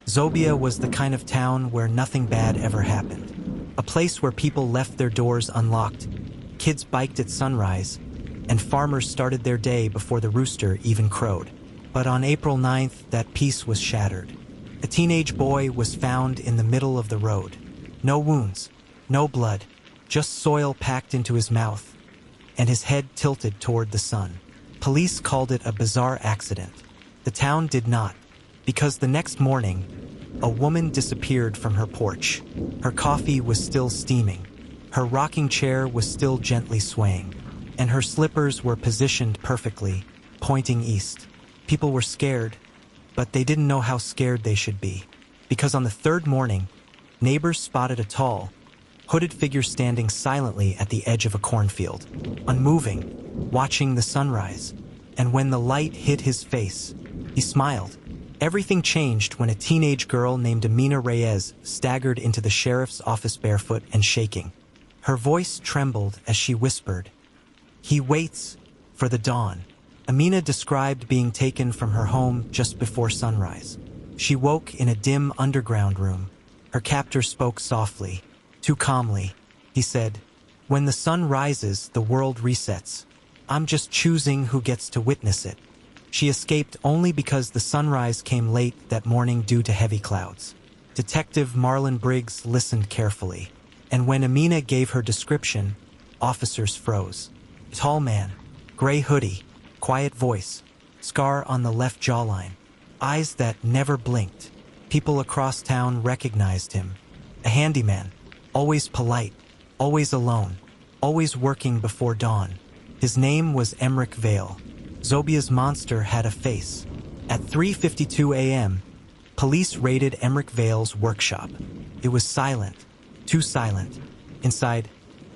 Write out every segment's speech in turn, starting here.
ZOBIA was the kind of town where nothing bad ever happened. A place where people left their doors unlocked, kids biked at sunrise, and farmers started their day before the rooster even crowed. But on April 9th, that peace was shattered. A teenage boy was found in the middle of the road. No wounds, no blood, just soil packed into his mouth, and his head tilted toward the sun. Police called it a bizarre accident. The town did not, because the next morning, a woman disappeared from her porch. Her coffee was still steaming, her rocking chair was still gently swaying, and her slippers were positioned perfectly, pointing east. People were scared, but they didn't know how scared they should be, because on the third morning, neighbors spotted a tall, hooded figure standing silently at the edge of a cornfield, unmoving, watching the sunrise. And when the light hit his face, he smiled. Everything changed when a teenage girl named Amina Reyes staggered into the sheriff's office barefoot and shaking. Her voice trembled as she whispered, "He waits for the dawn." Amina described being taken from her home just before sunrise. She woke in a dim underground room. Her captor spoke softly, too calmly. He said, "When the sun rises, the world resets. I'm just choosing who gets to witness it." She escaped only because the sunrise came late that morning due to heavy clouds. Detective Marlon Briggs listened carefully, and when Amina gave her description, officers froze. Tall man, gray hoodie, quiet voice, scar on the left jawline, eyes that never blinked. People across town recognized him. A handyman, always polite, always alone, always working before dawn. His name was Emmerich Vale. ZOBIA's monster had a face. At 3:52 a.m., police raided Emmerich Vale's workshop. It was silent, too silent. Inside,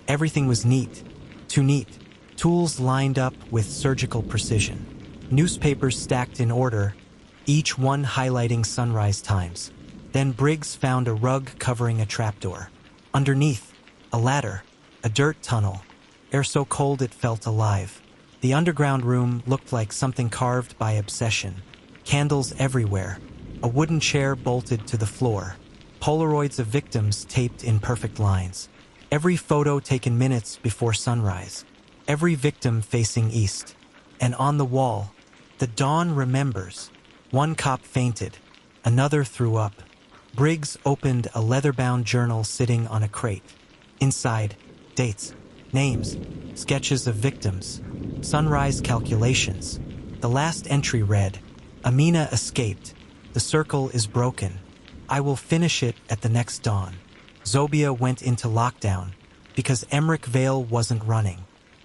everything was neat, too neat. Tools lined up with surgical precision. Newspapers stacked in order, each one highlighting sunrise times. Then Briggs found a rug covering a trapdoor. Underneath, a ladder, a dirt tunnel, air so cold it felt alive. The underground room looked like something carved by obsession. Candles everywhere, a wooden chair bolted to the floor, Polaroids of victims taped in perfect lines. Every photo taken minutes before sunrise. Every victim facing east. And on the wall, "The dawn remembers." One cop fainted, another threw up. Briggs opened a leather-bound journal sitting on a crate. Inside, dates, names, sketches of victims, sunrise calculations. The last entry read, "Amina escaped. The circle is broken. I will finish it at the next dawn." ZOBIA went into lockdown because Emmerich Vale wasn't running.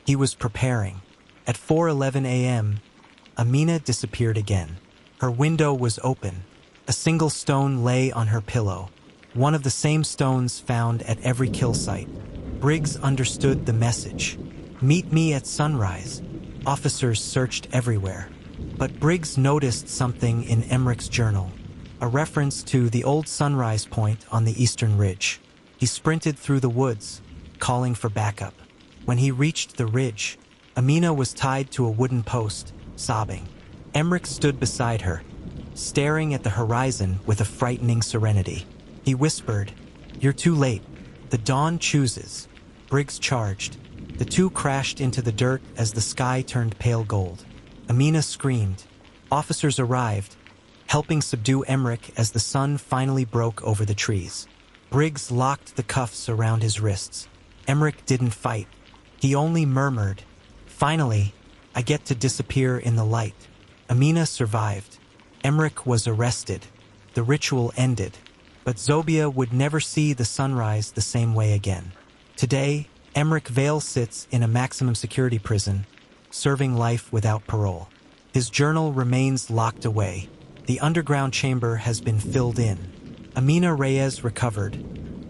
He was preparing. At 4:11 a.m., Amina disappeared again. Her window was open. A single stone lay on her pillow, one of the same stones found at every kill site. Briggs understood the message. "Meet me at sunrise." Officers searched everywhere. But Briggs noticed something in Emmerich's journal, a reference to the old sunrise point on the eastern ridge. He sprinted through the woods, calling for backup. When he reached the ridge, Amina was tied to a wooden post, sobbing. Emmerich stood beside her, staring at the horizon with a frightening serenity. He whispered, "You're too late. The dawn chooses." Briggs charged. The two crashed into the dirt as the sky turned pale gold. Amina screamed. Officers arrived, helping subdue Emmerich as the sun finally broke over the trees. Briggs locked the cuffs around his wrists. Emmerich didn't fight. He only murmured, "Finally, I get to disappear in the light." Amina survived. Emmerich was arrested. The ritual ended. But ZOBIA would never see the sunrise the same way again. Today, Emmerich Vale sits in a maximum security prison, serving life without parole. His journal remains locked away. The underground chamber has been filled in. Amina Reyes recovered,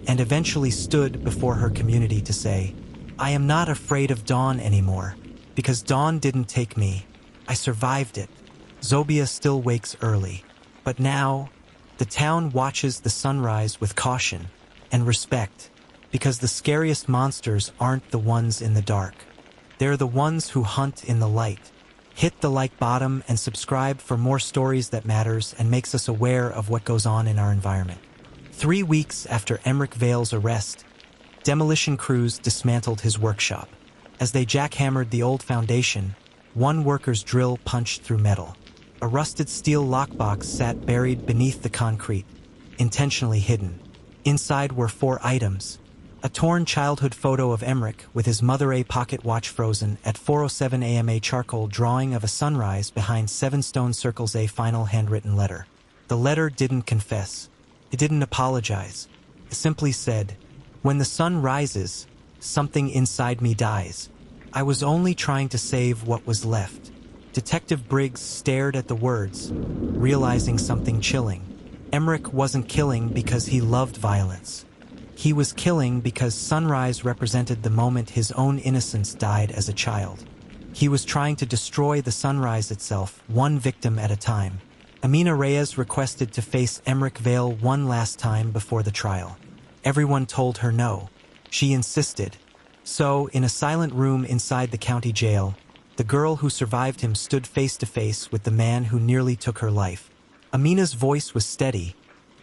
and eventually stood before her community to say, "I am not afraid of dawn anymore, because dawn didn't take me. I survived it." ZOBIA still wakes early, but now, the town watches the sunrise with caution and respect, because the scariest monsters aren't the ones in the dark. They're the ones who hunt in the light, Hit the like button and subscribe for more stories that matters and makes us aware of what goes on in our environment. 3 weeks after Emmerich Vale's arrest, demolition crews dismantled his workshop. As they jackhammered the old foundation, one worker's drill punched through metal. A rusted steel lockbox sat buried beneath the concrete, intentionally hidden. Inside were 4 items: a torn childhood photo of Emmerich with his Mother A pocket watch frozen at 4:07 a.m., a charcoal drawing of a sunrise behind 7 stone circles, a final handwritten letter. The letter didn't confess. It didn't apologize. It simply said, "When the sun rises, something inside me dies. I was only trying to save what was left." Detective Briggs stared at the words, realizing something chilling. Emmerich wasn't killing because he loved violence. He was killing because sunrise represented the moment his own innocence died as a child. He was trying to destroy the sunrise itself, one victim at a time. Amina Reyes requested to face Emmerich Vale one last time before the trial. Everyone told her no. She insisted. So, in a silent room inside the county jail, the girl who survived him stood face to face with the man who nearly took her life. Amina's voice was steady,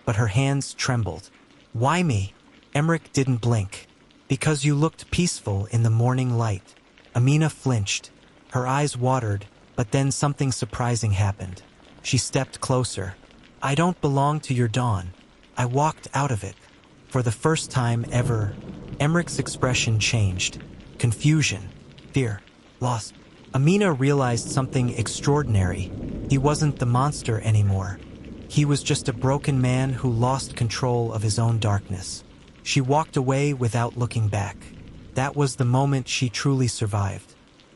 but her hands trembled. "Why me?" Emmerich didn't blink. "Because you looked peaceful in the morning light." Amina flinched. Her eyes watered, but then something surprising happened. She stepped closer. "I don't belong to your dawn. I walked out of it." For the first time ever, Emmerich's expression changed. Confusion, fear, loss. Amina realized something extraordinary. He wasn't the monster anymore. He was just a broken man who lost control of his own darkness. She walked away without looking back. That was the moment she truly survived.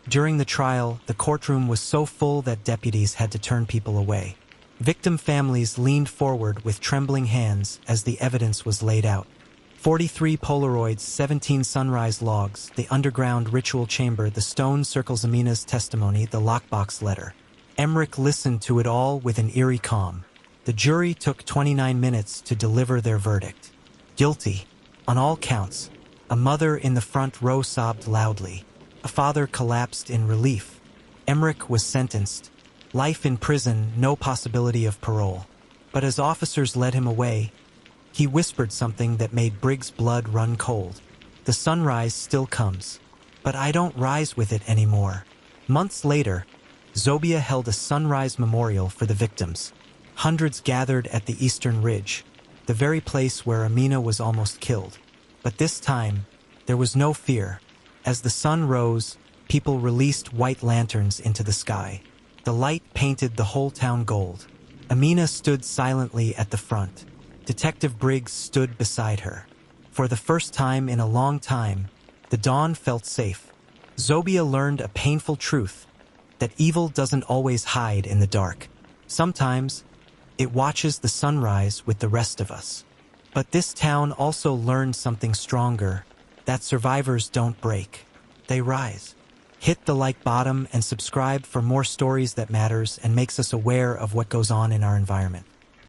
During the trial, the courtroom was so full that deputies had to turn people away. Victim families leaned forward with trembling hands as the evidence was laid out. 43 Polaroids, 17 sunrise logs, the underground ritual chamber, the stone circles, Amina's testimony, the lockbox letter. Emmerich listened to it all with an eerie calm. The jury took 29 minutes to deliver their verdict. Guilty. On all counts. A mother in the front row sobbed loudly. A father collapsed in relief. Emmerich was sentenced. Life in prison, no possibility of parole. But as officers led him away, he whispered something that made Briggs' blood run cold. "The sunrise still comes, but I don't rise with it anymore." Months later, ZOBIA held a sunrise memorial for the victims. Hundreds gathered at the Eastern Ridge, the very place where Amina was almost killed. But this time, there was no fear. As the sun rose, people released white lanterns into the sky. The light painted the whole town gold. Amina stood silently at the front. Detective Briggs stood beside her. For the first time in a long time, the dawn felt safe. ZOBIA learned a painful truth, that evil doesn't always hide in the dark. Sometimes, it watches the sunrise with the rest of us. But this town also learned something stronger, that survivors don't break. They rise. Hit the like button and subscribe for more stories that matters and makes us aware of what goes on in our environment.